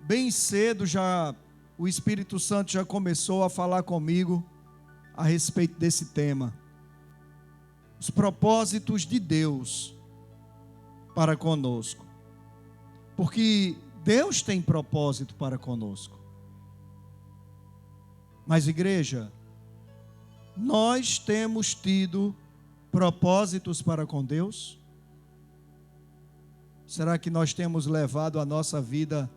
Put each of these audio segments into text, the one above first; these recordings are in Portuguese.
bem cedo o Espírito Santo já começou a falar comigo a respeito desse tema. Os propósitos de Deus para conosco. Porque Deus tem propósito para conosco. Mas, igreja, nós temos tido propósitos para com Deus? Será que nós temos levado a nossa vida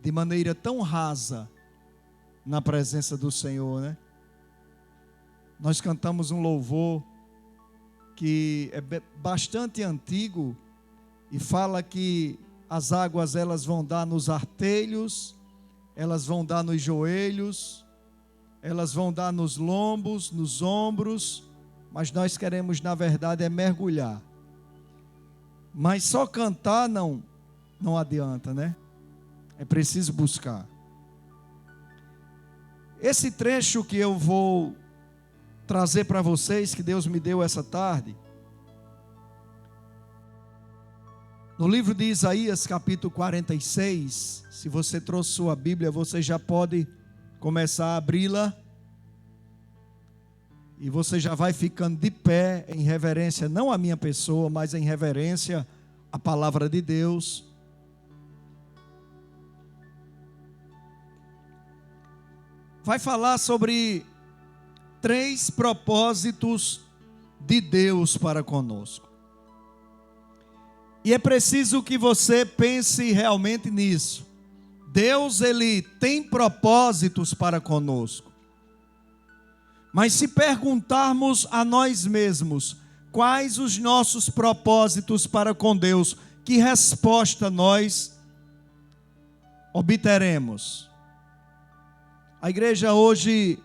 de maneira tão rasa na presença do Senhor, né? Nós cantamos um louvor que é bastante antigo e fala que as águas elas vão dar nos artelhos, elas vão dar nos joelhos, elas vão dar nos lombos, nos ombros, mas nós queremos na verdade mergulhar. Mas só cantar não adianta, né? É preciso buscar. Esse trecho que eu vou trazer para vocês, que Deus me deu essa tarde, no livro de Isaías, capítulo 46, se você trouxe sua Bíblia, você já pode começar a abri-la, e você já vai ficando de pé, em reverência, não à minha pessoa, mas em reverência à palavra de Deus. Vai falar sobre 3 propósitos de Deus para conosco. E é preciso que você pense realmente nisso. Deus, Ele tem propósitos para conosco. Mas se perguntarmos a nós mesmos, quais os nossos propósitos para com Deus, que resposta nós obteremos? A igreja hoje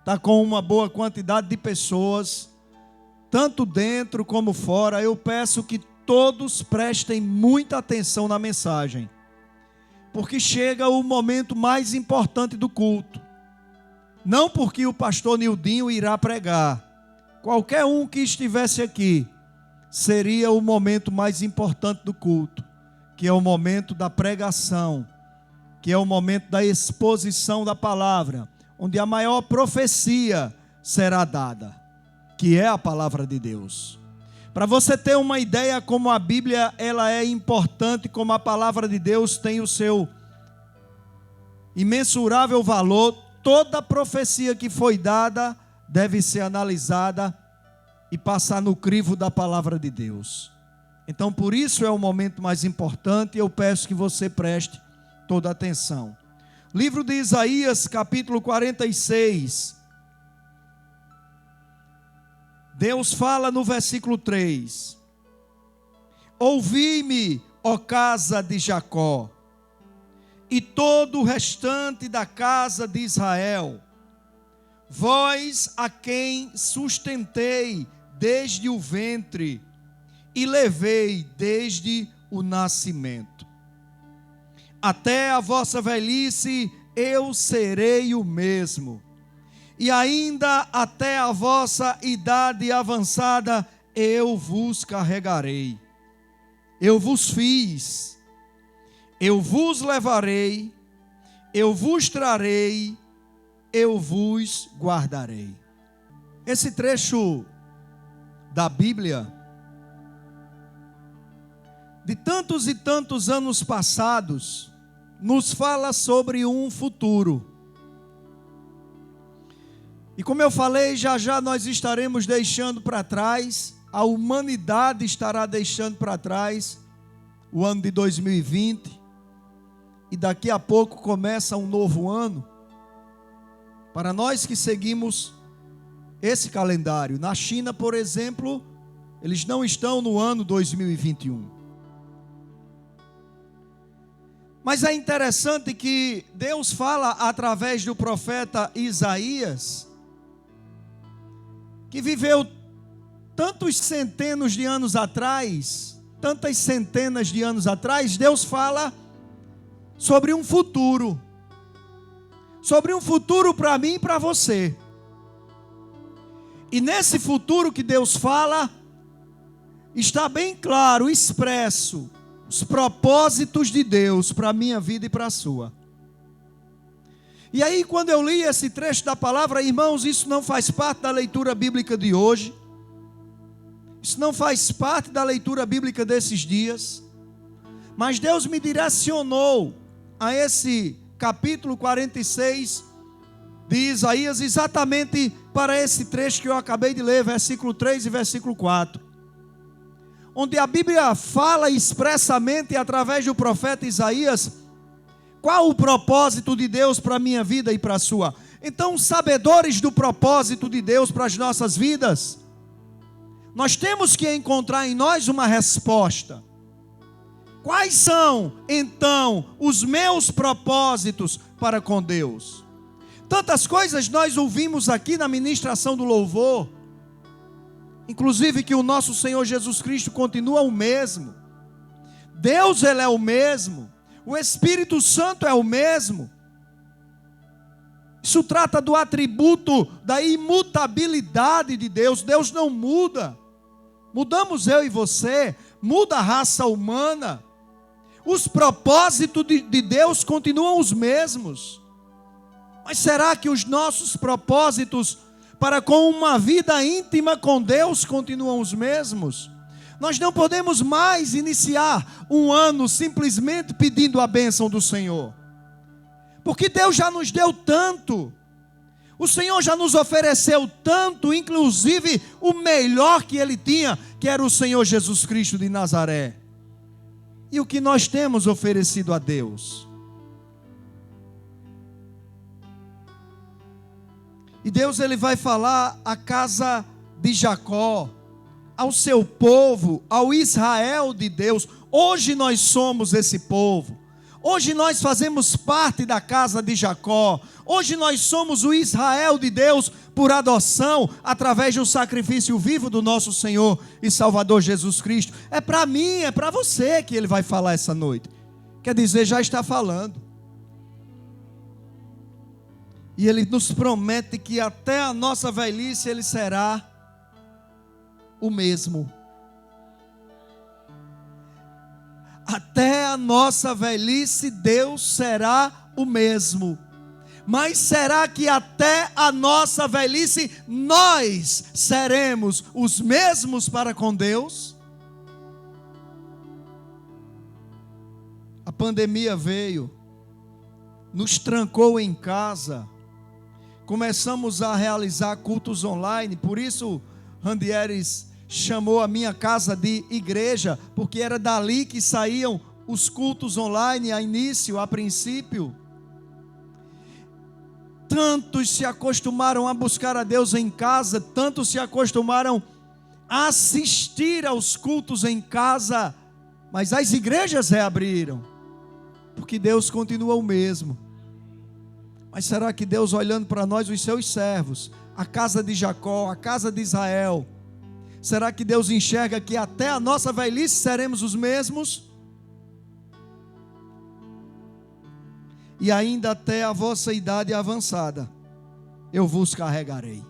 está com uma boa quantidade de pessoas, tanto dentro como fora. Eu peço que todos prestem muita atenção na mensagem, porque chega o momento mais importante do culto. Não porque o pastor Nildinho irá pregar. Qualquer um que estivesse aqui, seria o momento mais importante do culto, que é o momento da pregação, que é o momento da exposição da palavra, onde a maior profecia será dada, que é a palavra de Deus. Para você ter uma ideia como a Bíblia ela é importante, como a palavra de Deus tem o seu imensurável valor, toda profecia que foi dada deve ser analisada e passar no crivo da palavra de Deus. Então, por isso é o momento mais importante, e eu peço que você preste toda atenção. Livro de Isaías, capítulo 46. Deus fala no versículo 3. Ouvi-me, ó casa de Jacó, e todo o restante da casa de Israel, vós a quem sustentei desde o ventre e levei desde o nascimento. Até a vossa velhice eu serei o mesmo, e ainda até a vossa idade avançada eu vos carregarei. Eu vos fiz, eu vos levarei, eu vos trarei, eu vos guardarei. Esse trecho da Bíblia, de tantos e tantos anos passados, nos fala sobre um futuro. E como eu falei, já já nós estaremos deixando para trás, a humanidade estará deixando para trás o ano de 2020, e daqui a pouco começa um novo ano. Para nós que seguimos esse calendário, na China, por exemplo, eles não estão no ano 2021. Mas é interessante que Deus fala através do profeta Isaías, que viveu tantos centenas de anos atrás, tantas centenas de anos atrás. Deus fala sobre um futuro para mim e para você. E nesse futuro que Deus fala, está bem claro, expresso, os propósitos de Deus para a minha vida e para a sua. E aí, quando eu li esse trecho da palavra, irmãos, isso não faz parte da leitura bíblica de hoje. Isso não faz parte da leitura bíblica desses dias. Mas Deus me direcionou a esse capítulo 46 de Isaías, exatamente para esse trecho que eu acabei de ler, versículo 3 e versículo 4. Onde a Bíblia fala expressamente, através do profeta Isaías, qual o propósito de Deus para a minha vida e para a sua. Então, sabedores do propósito de Deus para as nossas vidas, nós temos que encontrar em nós uma resposta. Quais são, então, os meus propósitos para com Deus? Tantas coisas nós ouvimos aqui na ministração do louvor, inclusive que o nosso Senhor Jesus Cristo continua o mesmo. Deus, Ele é o mesmo. O Espírito Santo é o mesmo. Isso trata do atributo da imutabilidade de Deus. Deus não muda. Mudamos eu e você, muda a raça humana. Os propósitos de Deus continuam os mesmos. Mas será que os nossos propósitos para com uma vida íntima com Deus continuam os mesmos? Nós não podemos mais iniciar um ano simplesmente pedindo a bênção do Senhor, porque Deus já nos deu tanto, o Senhor já nos ofereceu tanto, inclusive o melhor que Ele tinha, que era o Senhor Jesus Cristo de Nazaré. E o que nós temos oferecido a Deus? E Deus, Ele vai falar à casa de Jacó, ao seu povo, ao Israel de Deus. Hoje nós somos esse povo. Hoje nós fazemos parte da casa de Jacó. Hoje nós somos o Israel de Deus por adoção, através do sacrifício vivo do nosso Senhor e Salvador Jesus Cristo. É para mim, é para você que Ele vai falar essa noite. Quer dizer, já está falando. E Ele nos promete que até a nossa velhice Ele será o mesmo. Até a nossa velhice Deus será o mesmo. Mas será que até a nossa velhice nós seremos os mesmos para com Deus? A pandemia veio, nos trancou em casa, começamos a realizar cultos online. Por isso Randieres chamou a minha casa de igreja, porque era dali que saíam os cultos online a princípio. Tantos se acostumaram a buscar a Deus em casa, tantos se acostumaram a assistir aos cultos em casa, mas as igrejas reabriram, porque Deus continua o mesmo. Mas será que Deus, olhando para nós, os seus servos, a casa de Jacó, a casa de Israel, será que Deus enxerga que até a nossa velhice seremos os mesmos? E ainda até a vossa idade avançada, eu vos carregarei.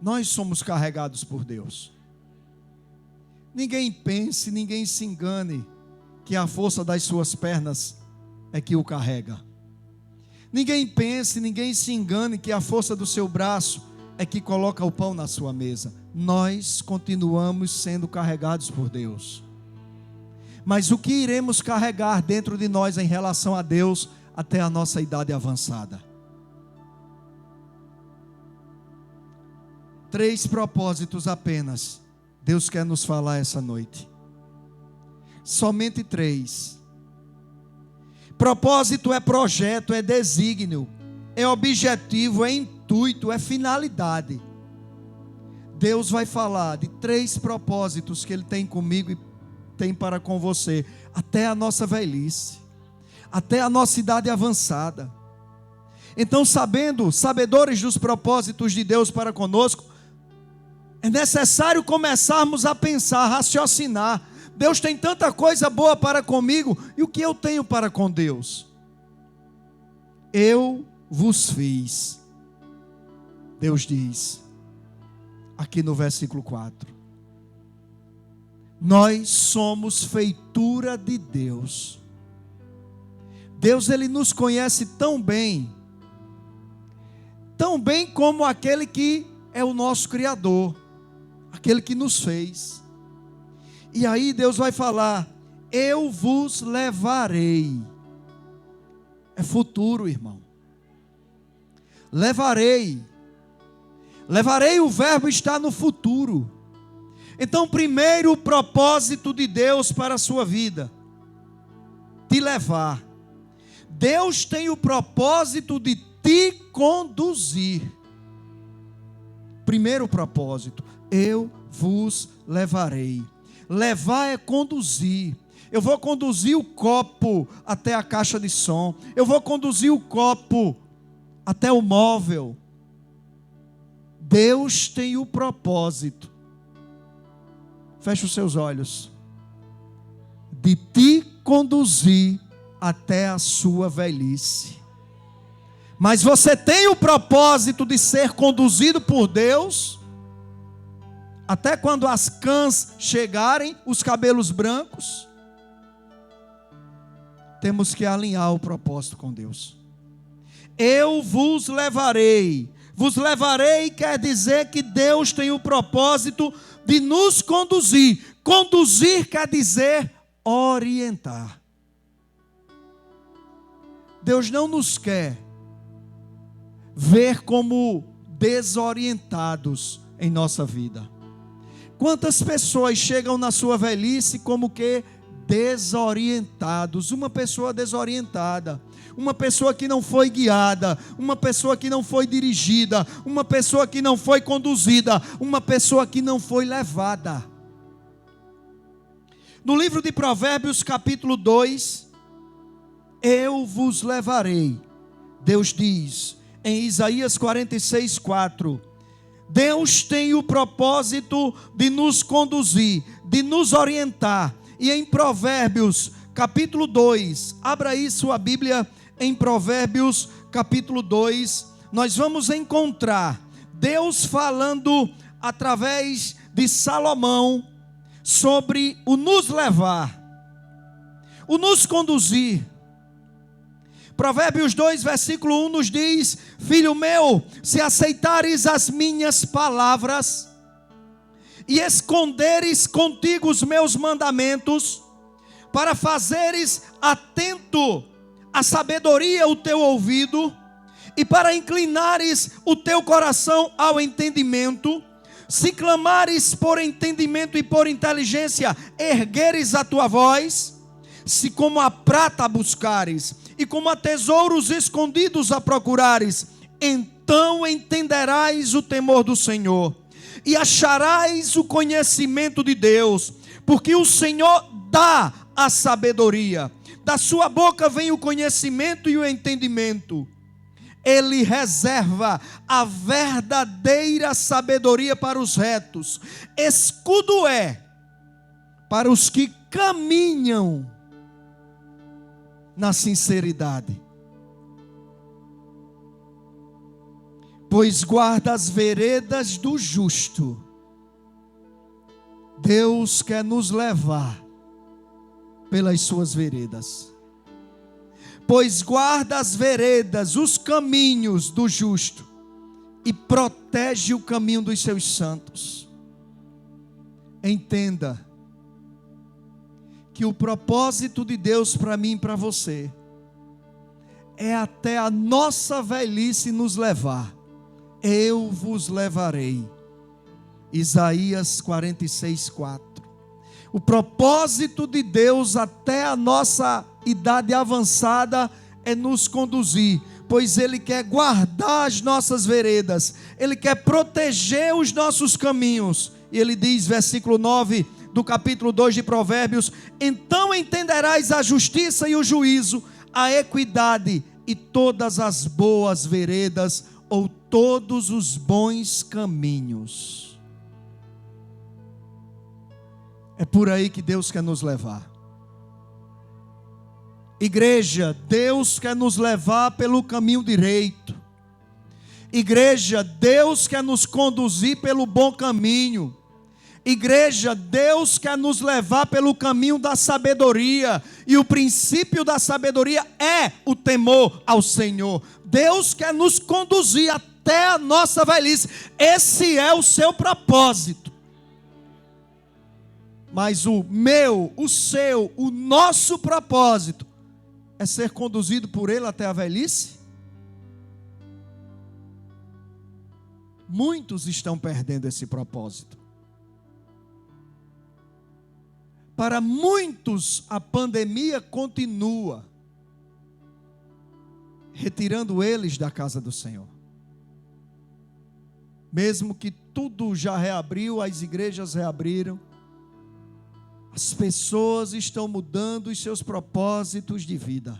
Nós somos carregados por Deus. Ninguém pense, ninguém se engane, que a força das suas pernas é que o carrega. Ninguém pense, ninguém se engane que a força do seu braço é que coloca o pão na sua mesa. Nós continuamos sendo carregados por Deus. Mas o que iremos carregar dentro de nós em relação a Deus até a nossa idade avançada? 3 propósitos apenas Deus quer nos falar essa noite. Somente 3. Propósito é projeto, é desígnio, é objetivo, é intuito, é finalidade. Deus vai falar de 3 propósitos que Ele tem comigo e tem para com você, até a nossa velhice, até a nossa idade avançada. Então, sabedores dos propósitos de Deus para conosco, é necessário começarmos a pensar, a raciocinar. Deus tem tanta coisa boa para comigo, e o que eu tenho para com Deus? Eu vos fiz, Deus diz, aqui no versículo 4. Nós somos feitura de Deus. Deus, Ele nos conhece tão bem como aquele que é o nosso Criador, aquele que nos fez. E aí Deus vai falar: eu vos levarei. É futuro, irmão. Levarei. Levarei, o verbo está no futuro. Então, primeiro, o propósito de Deus para a sua vida: te levar. Deus tem o propósito de te conduzir. Primeiro propósito: eu vos levarei. Levar é conduzir. Eu vou conduzir o copo até a caixa de som. Eu vou conduzir o copo até o móvel. Deus tem o propósito, feche os seus olhos, de te conduzir até a sua velhice. Mas você tem o propósito de ser conduzido por Deus, até quando as cãs chegarem, os cabelos brancos. Temos que alinhar o propósito com Deus. Eu vos levarei. Vos levarei quer dizer que Deus tem o propósito de nos conduzir. Conduzir quer dizer orientar. Deus não nos quer ver como desorientados em nossa vida. Quantas pessoas chegam na sua velhice como que desorientados? Uma pessoa desorientada, uma pessoa que não foi guiada, uma pessoa que não foi dirigida, uma pessoa que não foi conduzida, uma pessoa que não foi levada. No livro de Provérbios, capítulo 2, eu vos levarei. Deus diz em Isaías 46:4, Deus tem o propósito de nos conduzir, de nos orientar. E em Provérbios capítulo 2, abra aí sua Bíblia, em Provérbios capítulo 2, nós vamos encontrar Deus falando através de Salomão sobre o nos levar, o nos conduzir. Provérbios 2, versículo 1 nos diz: filho meu, se aceitares as minhas palavras e esconderes contigo os meus mandamentos, para fazeres atento a sabedoria o teu ouvido, e para inclinares o teu coração ao entendimento, se clamares por entendimento e por inteligência, ergueres a tua voz, se como a prata a buscares, e como a tesouros escondidos a procurares, então entenderás o temor do Senhor, e acharás o conhecimento de Deus, porque o Senhor dá a sabedoria, da sua boca vem o conhecimento e o entendimento. Ele reserva a verdadeira sabedoria para os retos, escudo é para os que caminham na sinceridade. Pois guarda as veredas do justo. Deus quer nos levar pelas suas veredas. Pois guarda as veredas, os caminhos do justo, e protege o caminho dos seus santos. Entenda que o propósito de Deus para mim e para você é até a nossa velhice nos levar. Eu vos levarei. Isaías 46:4. O propósito de Deus até a nossa idade avançada é nos conduzir, pois Ele quer guardar as nossas veredas, Ele quer proteger os nossos caminhos. E Ele diz, versículo 9 do capítulo 2 de Provérbios: então entenderás a justiça e o juízo, a equidade e todas as boas veredas, ou todos os bons caminhos. É por aí que Deus quer nos levar. Igreja, Deus quer nos levar pelo caminho direito. Igreja, Deus quer nos conduzir pelo bom caminho. Igreja, Deus quer nos levar pelo caminho da sabedoria, e o princípio da sabedoria é o temor ao Senhor. Deus quer nos conduzir até a nossa velhice, esse é o seu propósito. Mas o meu, o seu, o nosso propósito é ser conduzido por Ele até a velhice? Muitos estão perdendo esse propósito. Para muitos, a pandemia continua, retirando eles da casa do Senhor. Mesmo que tudo já reabriu, as igrejas reabriram, as pessoas estão mudando os seus propósitos de vida.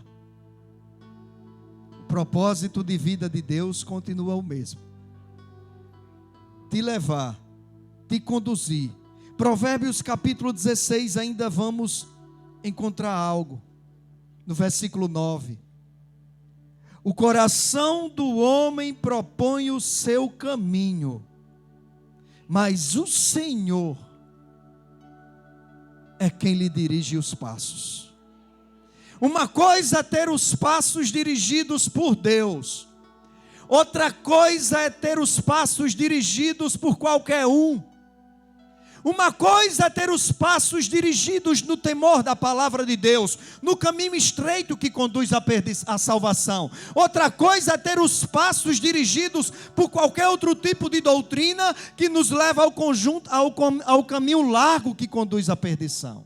O propósito de vida de Deus continua o mesmo: te levar, te conduzir. Provérbios capítulo 16, ainda vamos encontrar algo, no versículo 9. O coração do homem propõe o seu caminho, mas o Senhor é quem lhe dirige os passos. Uma coisa é ter os passos dirigidos por Deus, outra coisa é ter os passos dirigidos por qualquer um. Uma coisa é ter os passos dirigidos no temor da palavra de Deus, no caminho estreito que conduz à salvação. Outra coisa é ter os passos dirigidos por qualquer outro tipo de doutrina que nos leva ao caminho largo que conduz à perdição.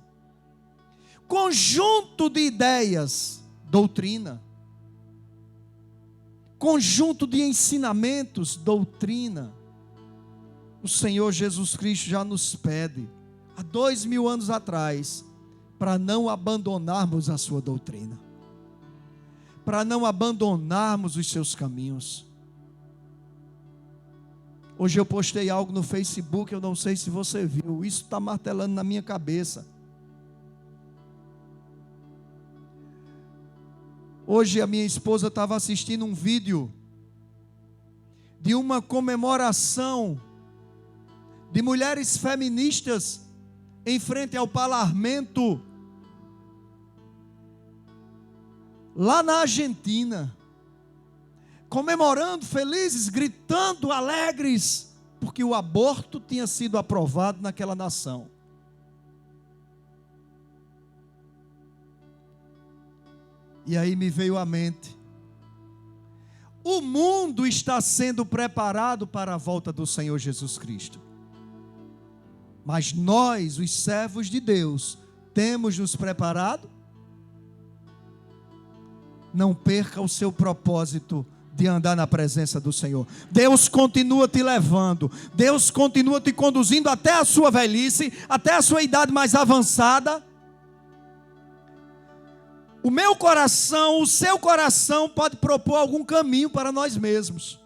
Conjunto de ideias, doutrina. Conjunto de ensinamentos, doutrina. O Senhor Jesus Cristo já nos pede, há 2000 anos atrás, para não abandonarmos a sua doutrina, para não abandonarmos os seus caminhos. Hoje eu postei algo no Facebook, eu não sei se você viu, isso está martelando na minha cabeça. Hoje a minha esposa estava assistindo um vídeo de uma comemoração de mulheres feministas em frente ao parlamento lá na Argentina, comemorando, felizes, gritando, alegres, porque o aborto tinha sido aprovado naquela nação. E aí me veio à mente: o mundo está sendo preparado para a volta do Senhor Jesus Cristo. Mas nós, os servos de Deus, temos nos preparado? Não perca o seu propósito de andar na presença do Senhor. Deus continua te levando, Deus continua te conduzindo até a sua velhice, até a sua idade mais avançada. O meu coração, o seu coração pode propor algum caminho para nós mesmos.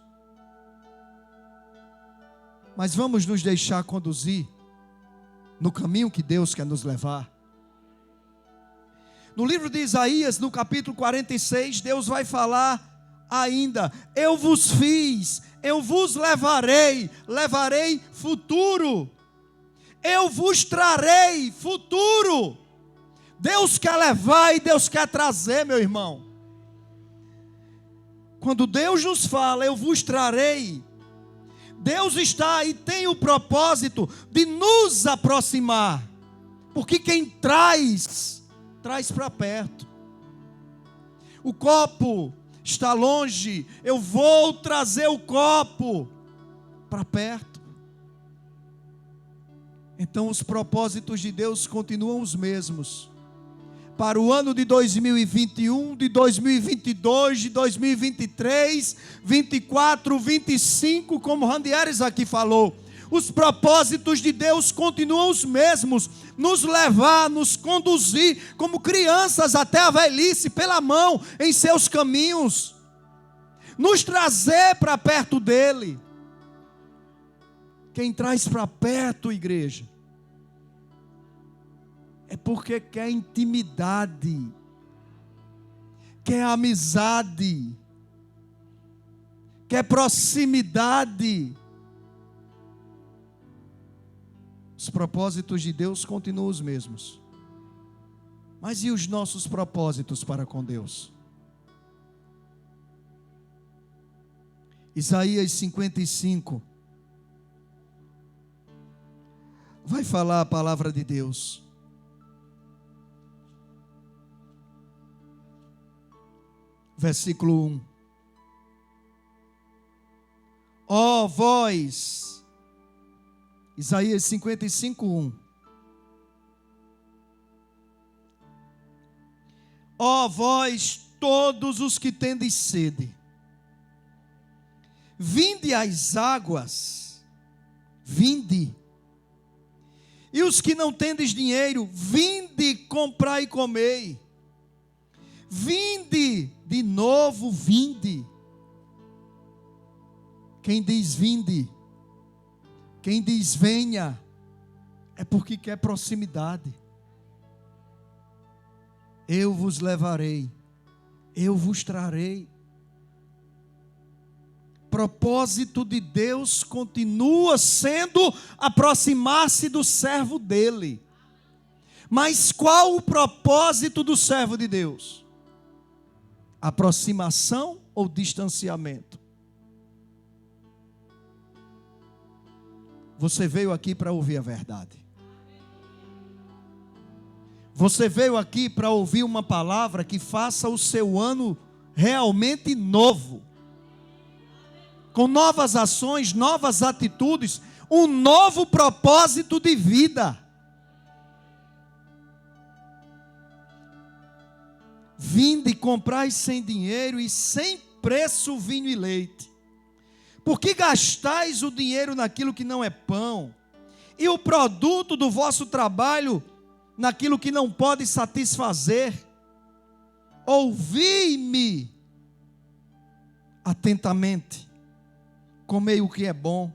Mas vamos nos deixar conduzir no caminho que Deus quer nos levar. No livro de Isaías, no capítulo 46, Deus vai falar ainda: eu vos fiz, eu vos levarei futuro, eu vos trarei futuro. Deus quer levar e Deus quer trazer, meu irmão. Quando Deus nos fala, eu vos trarei, Deus está e tem o propósito de nos aproximar, porque quem traz para perto. O copo está longe, eu vou trazer o copo para perto. Então os propósitos de Deus continuam os mesmos, para o ano de 2021, de 2022, de 2023, 24, 25, como Randieres aqui falou. Os propósitos de Deus continuam os mesmos: nos levar, nos conduzir como crianças até a velhice, pela mão em seus caminhos, nos trazer para perto dele. Quem traz para perto, igreja, é porque quer intimidade, quer amizade, quer proximidade. Os propósitos de Deus continuam os mesmos. Mas e os nossos propósitos para com Deus? Isaías 55 vai falar a palavra de Deus. Versículo 1. Ó vós, Isaías 55, 1. Ó vós todos os que tendes sede, vinde às águas, vinde. E os que não tendes dinheiro, vinde, comprai e comei. Vinde, de novo, vinde. Quem diz vinde, quem diz venha, é porque quer proximidade. Eu vos levarei, eu vos trarei. Propósito de Deus continua sendo aproximar-se do servo dele. Mas qual o propósito do servo de Deus? Aproximação ou distanciamento? Você veio aqui para ouvir a verdade. Você veio aqui para ouvir uma palavra que faça o seu ano realmente novo. Com novas ações, novas atitudes, um novo propósito de vida. Vinde, comprai sem dinheiro e sem preço vinho e leite. Por que gastais o dinheiro naquilo que não é pão, e o produto do vosso trabalho naquilo que não pode satisfazer? Ouvi-me atentamente, comei o que é bom,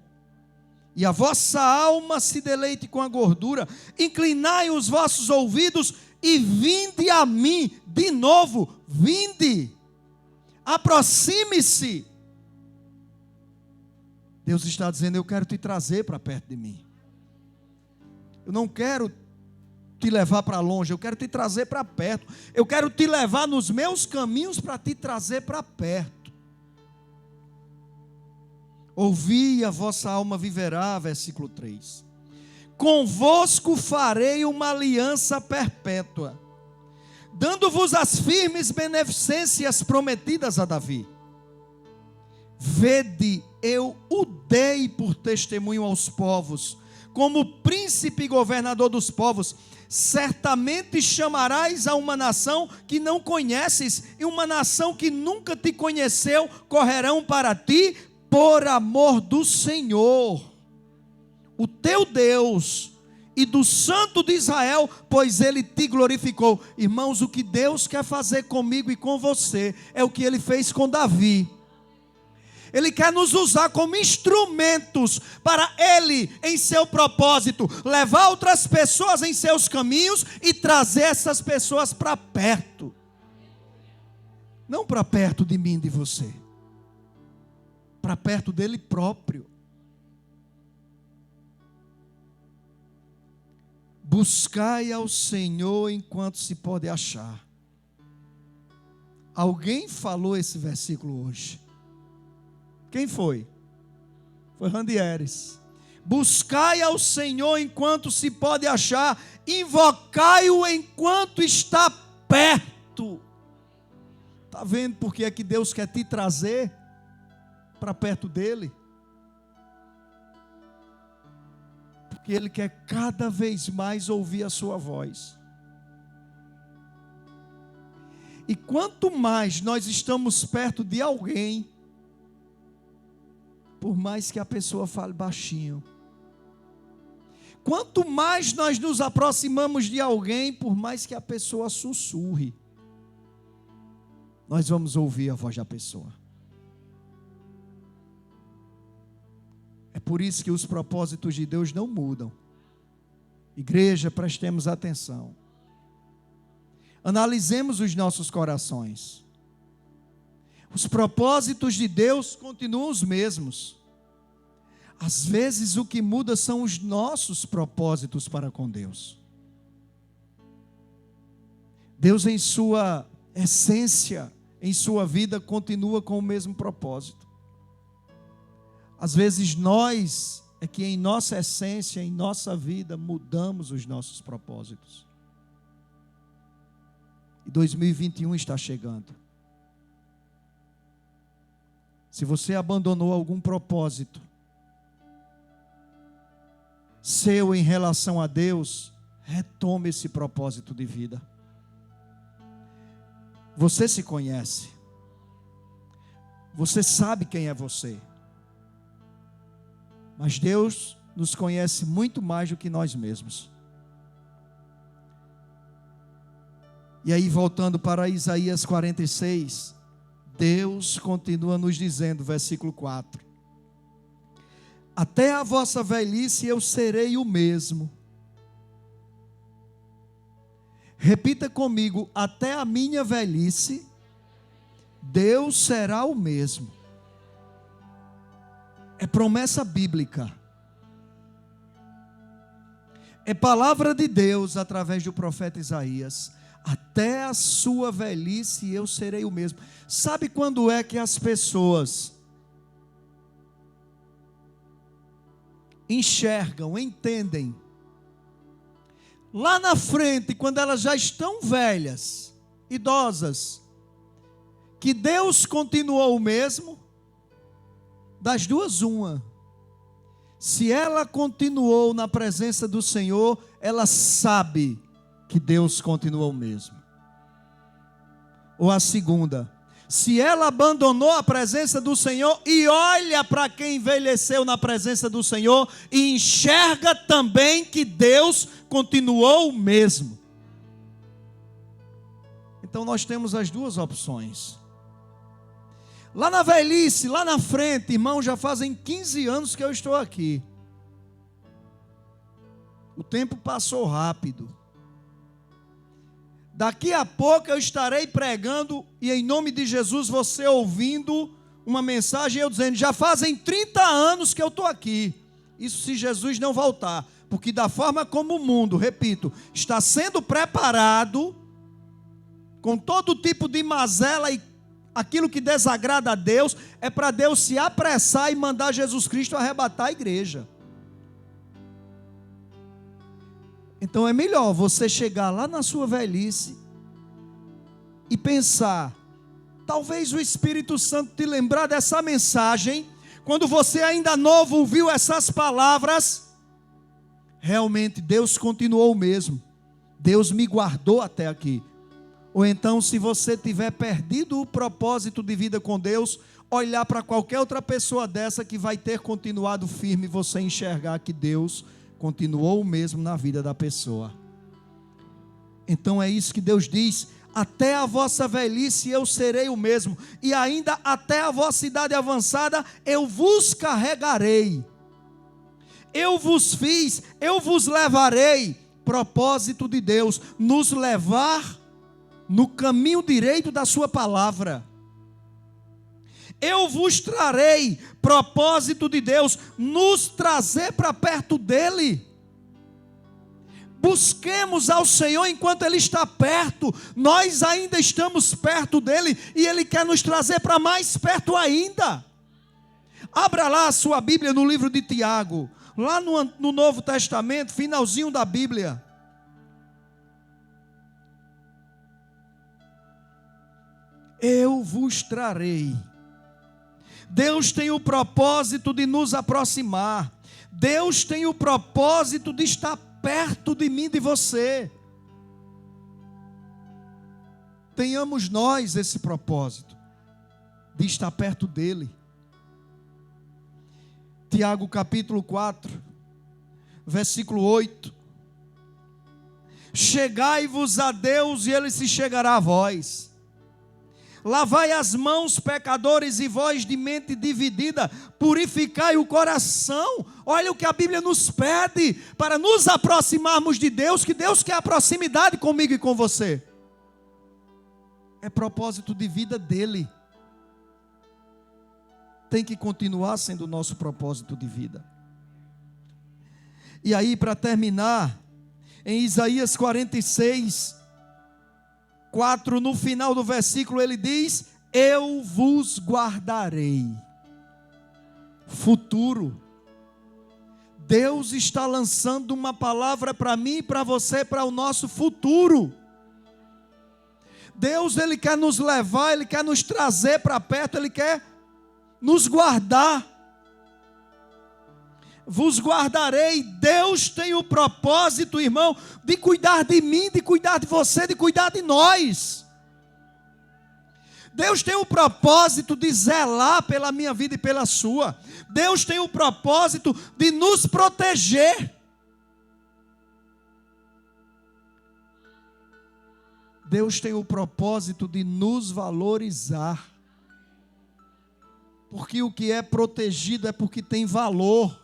e a vossa alma se deleite com a gordura. Inclinai os vossos ouvidos e vinde a mim. De novo, vinde, aproxime-se. Deus está dizendo: eu quero te trazer para perto de mim. Eu não quero te levar para longe, eu quero te trazer para perto. Eu quero te levar nos meus caminhos para te trazer para perto. Ouvi e a vossa alma viverá, versículo 3. Convosco farei uma aliança perpétua, dando-vos as firmes beneficências prometidas a Davi. Vede, eu o dei por testemunho aos povos, como príncipe e governador dos povos. Certamente chamarás a uma nação que não conheces, e uma nação que nunca te conheceu, correrão para ti, por amor do Senhor, o teu Deus, e do Santo de Israel, pois Ele te glorificou. Irmãos, o que Deus quer fazer comigo e com você, é o que Ele fez com Davi. Ele quer nos usar como instrumentos para Ele, em seu propósito, levar outras pessoas em seus caminhos e trazer essas pessoas para perto. Não para perto de mim e de você, para perto dele próprio. Buscai ao Senhor enquanto se pode achar. Alguém falou esse versículo hoje. Quem foi? Foi Randieres. Buscai ao Senhor enquanto se pode achar, invocai-o enquanto está perto. Está vendo por que é que Deus quer te trazer para perto dele? Porque Ele quer cada vez mais ouvir a sua voz. E quanto mais nós estamos perto de alguém, por mais que a pessoa fale baixinho, quanto mais nós nos aproximamos de alguém, por mais que a pessoa sussurre, nós vamos ouvir a voz da pessoa. É por isso que os propósitos de Deus não mudam. Igreja, prestemos atenção. Analisemos os nossos corações. Os propósitos de Deus continuam os mesmos. Às vezes o que muda são os nossos propósitos para com Deus. Deus, em sua essência, em sua vida, continua com o mesmo propósito. Às vezes nós é que em nossa essência, em nossa vida, mudamos os nossos propósitos. E 2021 está chegando. Se você abandonou algum propósito seu em relação a Deus, retome esse propósito de vida. Você se conhece. Você sabe quem é você. Mas Deus nos conhece muito mais do que nós mesmos. E aí, voltando para Isaías 46, Deus continua nos dizendo, versículo 4: até a vossa velhice eu serei o mesmo. Repita comigo: até a minha velhice, Deus será o mesmo. É promessa bíblica. É palavra de Deus através do profeta Isaías. Até a sua velhice eu serei o mesmo. Sabe quando é que as pessoas enxergam, entendem? Lá na frente, quando elas já estão velhas, idosas, que Deus continuou o mesmo. Das duas, uma. Se ela continuou na presença do Senhor, ela sabe que Deus continuou o mesmo. Ou a segunda: se ela abandonou a presença do Senhor e olha para quem envelheceu na presença do Senhor e enxerga também que Deus continuou o mesmo. Então nós temos as duas opções. Lá na velhice, lá na frente, irmão, já fazem 15 anos que eu estou aqui. O tempo passou rápido. Daqui a pouco eu estarei pregando e em nome de Jesus você ouvindo uma mensagem eu dizendo: já fazem 30 anos que eu estou aqui. Isso se Jesus não voltar. Porque da forma como o mundo, repito, está sendo preparado com todo tipo de mazela e aquilo que desagrada a Deus, é para Deus se apressar e mandar Jesus Cristo arrebatar a igreja. Então é melhor você chegar lá na sua velhice e pensar, talvez o Espírito Santo te lembrar dessa mensagem, quando você ainda novo ouviu essas palavras, realmente Deus continuou o mesmo, Deus me guardou até aqui. Ou então, se você tiver perdido o propósito de vida com Deus, olhar para qualquer outra pessoa dessa que vai ter continuado firme, você enxergar que Deus continuou o mesmo na vida da pessoa. Então é isso que Deus diz: até a vossa velhice eu serei o mesmo, e ainda até a vossa idade avançada eu vos carregarei. Eu vos fiz, eu vos levarei. Propósito de Deus, nos levar no caminho direito da sua palavra. Eu vos trarei, propósito de Deus, nos trazer para perto dele. Busquemos ao Senhor enquanto Ele está perto. Nós ainda estamos perto dele e Ele quer nos trazer para mais perto ainda. Abra lá a sua Bíblia no livro de Tiago, lá no Novo Testamento, finalzinho da Bíblia. Eu vos trarei. Deus tem o propósito de nos aproximar. Deus tem o propósito de estar perto de mim, de você. Tenhamos nós esse propósito de estar perto dele. Tiago capítulo 4, versículo 8. Chegai-vos a Deus e Ele se chegará a vós. Lavai as mãos, pecadores, e vós de mente dividida, purificai o coração. Olha o que a Bíblia nos pede para nos aproximarmos de Deus, que Deus quer a proximidade comigo e com você. É propósito de vida dele. tem que continuar sendo o nosso propósito de vida. E aí, para terminar, em Isaías 46, 4, no final do versículo, ele diz: eu vos guardarei. Futuro. Deus está lançando uma palavra para mim, para você, para o nosso futuro. Deus, Ele quer nos levar, Ele quer nos trazer para perto, Ele quer nos guardar. Vos guardarei. Deus tem o propósito, irmão, de cuidar de mim, de cuidar de você, de cuidar de nós. Deus tem o propósito de zelar pela minha vida e pela sua. Deus tem o propósito de nos proteger. Deus tem o propósito de nos valorizar. Porque o que é protegido é porque tem valor.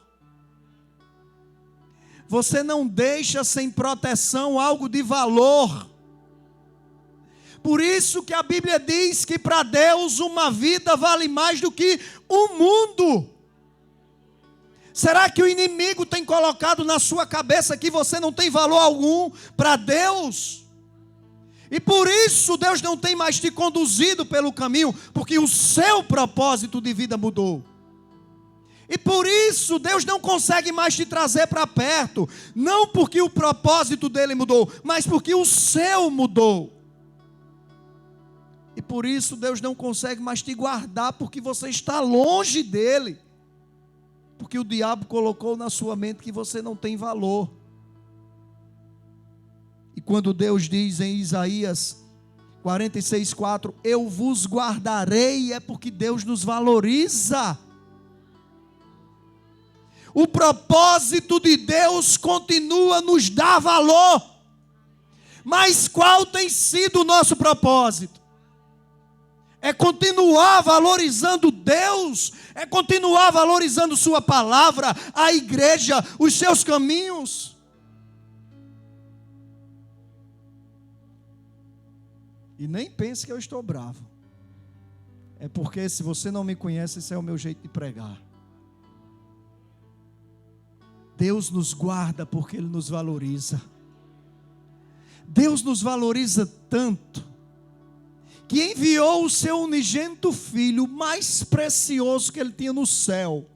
Você não deixa sem proteção algo de valor. Por isso que a Bíblia diz que para Deus uma vida vale mais do que o mundo. Será que o inimigo tem colocado na sua cabeça que você não tem valor algum para Deus? E por isso Deus não tem mais te conduzido pelo caminho, porque o seu propósito de vida mudou. E por isso Deus não consegue mais te trazer para perto, não porque o propósito dele mudou, mas porque o seu mudou. E por isso Deus não consegue mais te guardar, porque você está longe dele. Porque o diabo colocou na sua mente que você não tem valor. E quando Deus diz em Isaías 46:4, eu vos guardarei, é porque Deus nos valoriza. O propósito de Deus continua a nos dar valor. Mas qual tem sido o nosso propósito? É continuar valorizando Deus, é continuar valorizando sua palavra, a igreja, os seus caminhos. E nem pense que eu estou bravo. É porque se você não me conhece, esse é o meu jeito de pregar. Deus nos guarda porque Ele nos valoriza. Deus nos valoriza tanto que enviou o seu unigênito filho, o mais precioso que ele tinha no céu,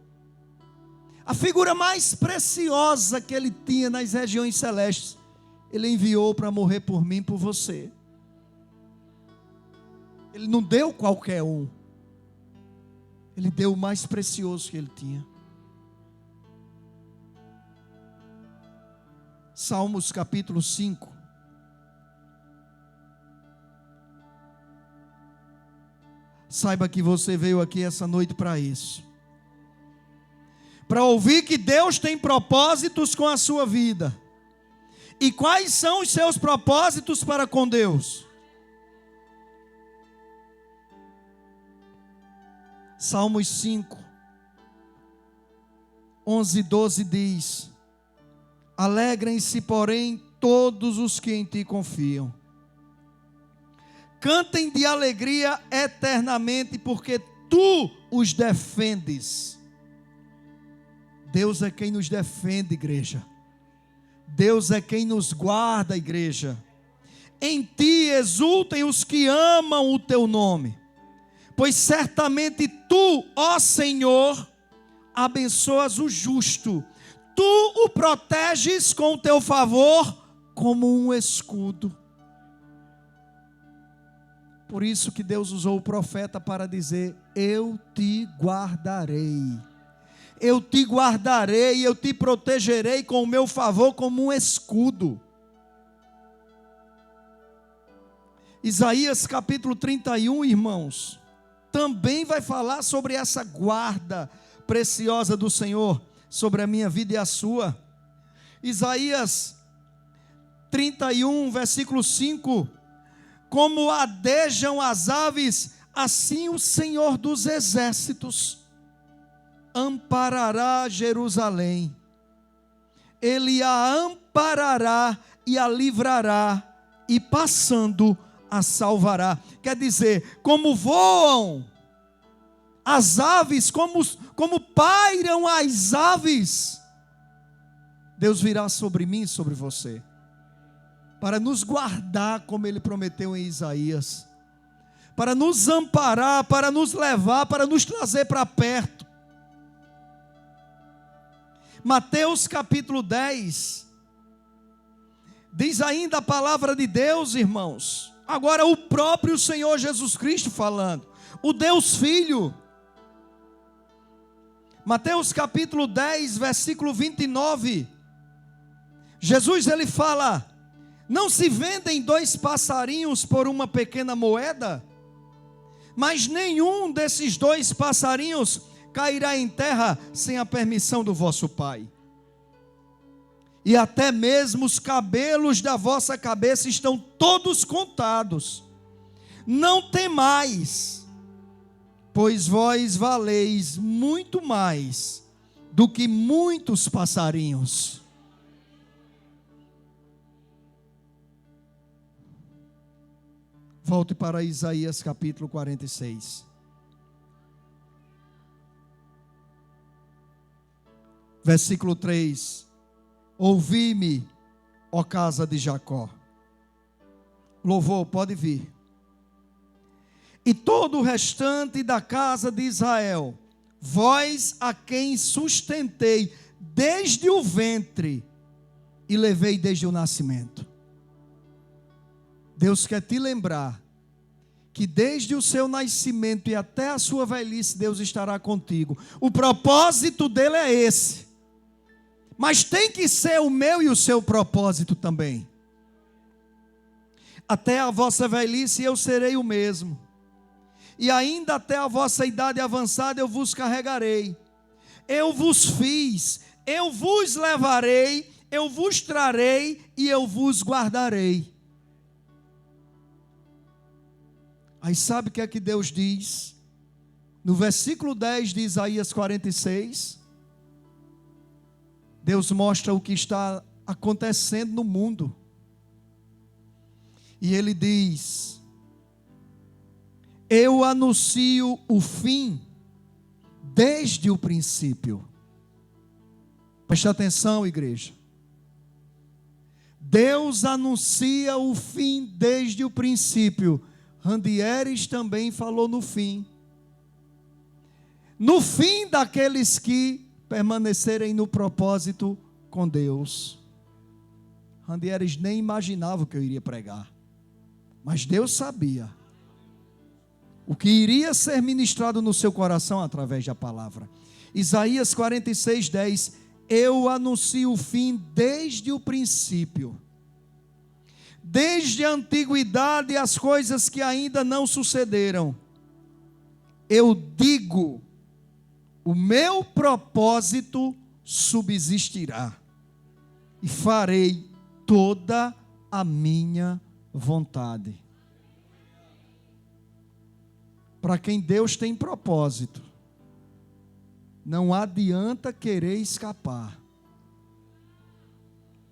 a figura mais preciosa que ele tinha nas regiões celestes, ele enviou para morrer por mim e por você. Ele não deu qualquer um, ele deu o mais precioso que ele tinha. Salmos capítulo 5. Saiba que você veio aqui essa noite para isso. Para ouvir que Deus tem propósitos com a sua vida. E quais são os seus propósitos para com Deus? Salmos 5, 11 e 12 diz: alegrem-se, porém, todos os que em ti confiam. Cantem de alegria eternamente, porque tu os defendes. Deus é quem nos defende, igreja. Deus é quem nos guarda, igreja. Em ti exultem os que amam o teu nome, pois certamente tu, ó Senhor, abençoas o justo. Tu o proteges com o teu favor como um escudo. Por isso que Deus usou o profeta para dizer: eu te guardarei. Eu te guardarei, eu te protegerei com o meu favor como um escudo. Isaías capítulo 31, irmãos, também vai falar sobre essa guarda preciosa do Senhor sobre a minha vida e a sua. Isaías 31, versículo 5: como adejam as aves, assim o Senhor dos exércitos amparará Jerusalém. Ele a amparará e a livrará, e passando a salvará. Quer dizer, como voam as aves, como pairam as aves, Deus virá sobre mim e sobre você, para nos guardar, como Ele prometeu em Isaías, para nos amparar, para nos levar, para nos trazer para perto. Mateus capítulo 10, diz ainda a palavra de Deus, irmãos, agora o próprio Senhor Jesus Cristo falando, o Deus Filho. Mateus capítulo 10, versículo 29, Jesus ele fala: não se vendem 2 passarinhos por uma pequena moeda? Mas nenhum desses 2 passarinhos cairá em terra sem a permissão do vosso Pai. E até mesmo os cabelos da vossa cabeça estão todos contados. Não temais, pois vós valeis muito mais do que muitos passarinhos. Volte para Isaías capítulo 46. Versículo 3. Ouvi-me, ó casa de Jacó. Louvor, pode vir. E todo o restante da casa de Israel, vós a quem sustentei desde o ventre e levei desde o nascimento. Deus quer te lembrar que desde o seu nascimento e até a sua velhice, Deus estará contigo. O propósito dele é esse. Mas tem que ser o meu e o seu propósito também. Até a vossa velhice eu serei o mesmo. E ainda até a vossa idade avançada eu vos carregarei. Eu vos fiz, eu vos levarei, eu vos trarei e eu vos guardarei. Aí sabe o que é que Deus diz? No versículo 10 de Isaías 46, Deus mostra o que está acontecendo no mundo. E Ele diz: eu anuncio o fim desde o princípio. Preste atenção, igreja. Deus anuncia o fim desde o princípio. Randieres também falou no fim. No fim daqueles que permanecerem no propósito com Deus. Randieres nem imaginava o que eu iria pregar. Mas Deus sabia o que iria ser ministrado no seu coração através da palavra. Isaías 46, 10. Eu anuncio o fim desde o princípio. Desde a antiguidade as coisas que ainda não sucederam. Eu digo, o meu propósito subsistirá. E farei toda a minha vontade. Para quem Deus tem propósito, não adianta querer escapar.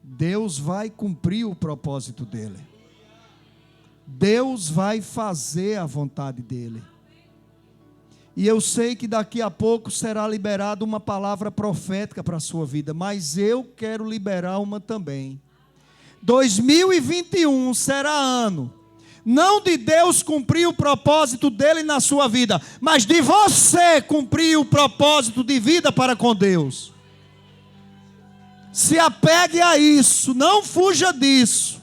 Deus vai cumprir o propósito dele. Deus vai fazer a vontade dele. E eu sei que daqui a pouco será liberada uma palavra profética para a sua vida, mas eu quero liberar uma também. 2021 será ano, não de Deus cumprir o propósito dele na sua vida, mas de você cumprir o propósito de vida para com Deus. Se apegue a isso, não fuja disso.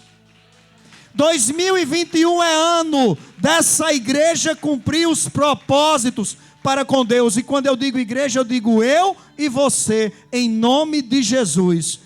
2021 é ano dessa igreja cumprir os propósitos para com Deus. E quando eu digo igreja, eu digo eu e você, em nome de Jesus.